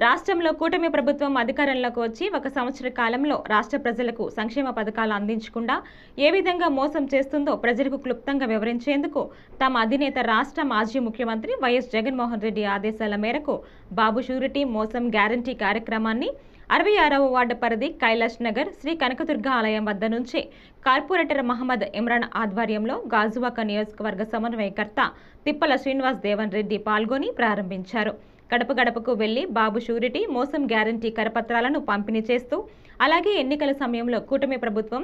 రాష్ట్రంలో కూటమి ప్రభుత్వం అధికారంలోకి వచ్చి 1 సంవత్సర కాలంలో రాష్ట్ర ప్రజలకు సంక్షేమ పథకాలు అందించకుండా ఏ విధంగా మోసం చేస్తుందో ప్రజలకు క్లుప్తంగా వివరించేందుకు తమ అధినేత రాష్ట్ర మాజీ ముఖ్యమంత్రి వైఎస్ జగన్మోహన్ రెడ్డి ఆదేశాల మేరకు బాబు షూరిటీ మోసం గ్యారంటీ కార్యక్రమాన్ని 66వ వార్డు పరిధి కైలాష్ నగర్ శ్రీ కనకదుర్గ ఆలయం వద్ద నుంచి కార్పొరేటర్ మహమ్మద్ ఇమ్రాన్ ఆధ్వర్యంలో గాజువాక నియోజకవర్గ సమన్వయకర్త తిప్పల శ్రీనివాస్ దేవన్ రెడ్డి పాల్గొని ప్రారంభించారు. గడప గడపకు వెళ్లి బాబు షూరిటీ మోసం గ్యారంటీ కరపత్రాలను పంపిణీ చేస్తూ అలాగే ఎన్నికల సమయంలో కూటమి ప్రభుత్వం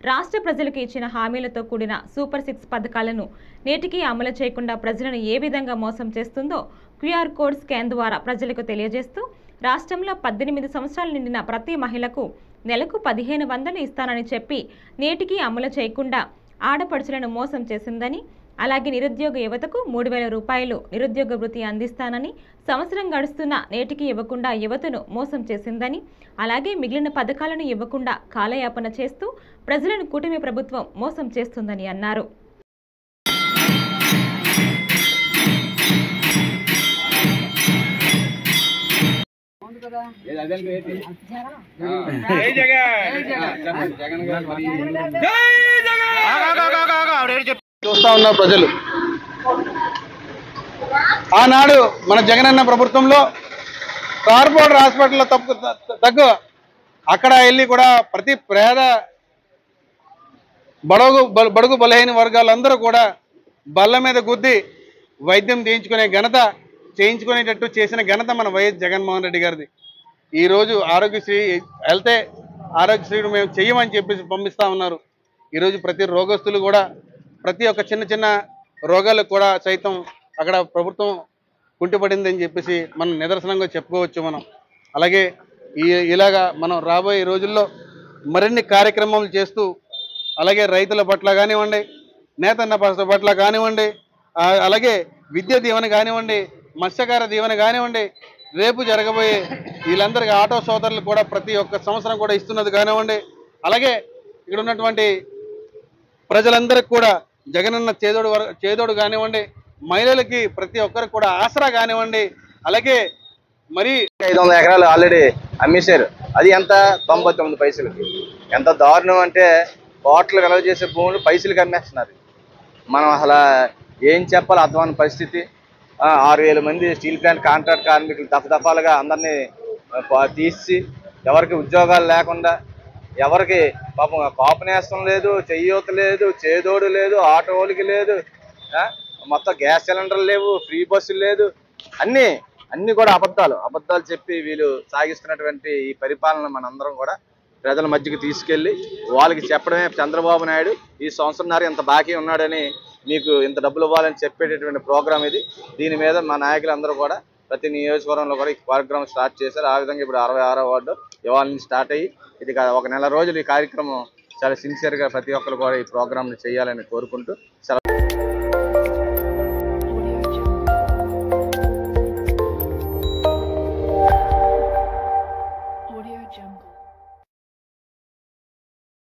రాష్ట్ర ప్రజలకు ఇచ్చిన హామీలతో కూడిన సూపర్ 6 పథకాలను నేటికి అమలు చేయకుండా ప్రజలను ఏ విధంగా మోసం చేస్తుందో QR కోడ్ స్కాన్ ద్వారా ప్రజలకు తెలియజేస్తూ రాష్ట్రంలో 18 సంవత్సరాలు నిండిన ప్రతి మహిళకు నెలకు 1500 ఇస్తానని చెప్పి నేటికి అమలు చేయకుండా ఆడపడుచులను మోసం చేసిందని, అలాగే నిరుద్యోగ యువతకు 3000 రూపాయలు నిరుద్యోగ వృత్తి అందిస్తానని సంవత్సరం గడుస్తున్నా నేటికి ఇవ్వకుండా యువతను మోసం చేసిందని, అలాగే మిగిలిన పథకాలను ఇవ్వకుండా కాలయాపన చేస్తూ ప్రజలను కూటమి ప్రభుత్వం మోసం చేస్తుందని అన్నారు. చూస్తా ఉన్న ప్రజలు ఆనాడు మన జగనన్న ప్రభుత్వంలో కార్పొరేటర్ హాస్పిటల్లో తగ్గు అక్కడ వెళ్ళి కూడా ప్రతి పేద బడుగు బలహీన వర్గాలందరూ కూడా బల్ల మీద గుద్ది వైద్యం చేయించుకునేటట్టు చేసిన ఘనత మన వైఎస్ జగన్మోహన్ రెడ్డి గారిది. ఈరోజు ఆరోగ్యశ్రీ వెళ్తే ఆరోగ్యశ్రీని మేము చెయ్యమని చెప్పేసి పంపిస్తూ ఉన్నారు. ఈరోజు ప్రతి రోగస్తులు కూడా ప్రతి ఒక్క చిన్న రోగాలకు కూడా సైతం అక్కడ ప్రభుత్వం కుంటిపడిందని చెప్పేసి మనం నిదర్శనంగా చెప్పుకోవచ్చు. మనం అలాగే ఇలాగా మనం రాబోయే రోజుల్లో మరిన్ని కార్యక్రమాలు చేస్తూ అలాగే రైతుల పట్ల కానివ్వండి, నేతన్న పట్ల కానివ్వండి, అలాగే విద్య దీవెన కానివ్వండి, మత్స్యకార దీవెన కానివ్వండి, రేపు జరగబోయే వీళ్ళందరికీ ఆటో సోదరులు కూడా ప్రతి ఒక్క సంవత్సరం కూడా ఇస్తున్నది కానివ్వండి, అలాగే ఇక్కడ ఉన్నటువంటి ప్రజలందరికీ కూడా జగనన్న చేదోడు కానివ్వండి, మహిళలకి ప్రతి ఒక్కరికి కూడా ఆసరా కానివ్వండి, అలాగే మరి 500 ఎకరాలు ఆల్రెడీ అమ్మేశారు. అది ఎంత 99 పైసలకి. ఎంత దారుణం అంటే కోట్లు కలవ చేసే భూములు పైసలకి అమ్మేస్తున్నారు. మనం అసలు ఏం చెప్పాలి అర్థమైన పరిస్థితి. 6000 మంది స్టీల్ ప్లాంట్ కాంట్రాక్ట్ కార్మికులు దఫదఫాలుగా అందరినీ తీసి ఎవరికి ఉద్యోగాలు లేకుండా, ఎవరికి పాపం కాపునేస్తం లేదు, చెయ్యూత లేదు, చేదోడు లేదు, ఆటోలకి లేదు, మొత్తం గ్యాస్ సిలిండర్లు లేవు, ఫ్రీ బస్సులు లేదు, అన్నీ కూడా అబద్ధాలు చెప్పి వీళ్ళు సాగిస్తున్నటువంటి ఈ పరిపాలన మనందరం కూడా ప్రజల మధ్యకి తీసుకెళ్ళి వాళ్ళకి చెప్పడమే. చంద్రబాబు నాయుడు ఈ సంవత్సరంన్నర ఇంత బాకీ ఉన్నాడని, మీకు ఇంత డబ్బులు ఇవ్వాలని చెప్పేటటువంటి ప్రోగ్రాం ఇది. దీని మీద మా నాయకులందరూ కూడా ప్రతి నియోజకవర్గంలో కూడా ఈ కార్యక్రమం స్టార్ట్ చేశారు. ఆ విధంగా ఇప్పుడు 66వ వార్డు ఇవాళ నుంచి స్టార్ట్ అయ్యి ఇది 1 నెల రోజులు ఈ కార్యక్రమం చాలా సిన్సియర్గా ప్రతి ఒక్కరు కూడా ఈ ప్రోగ్రాంని చేయాలని కోరుకుంటూ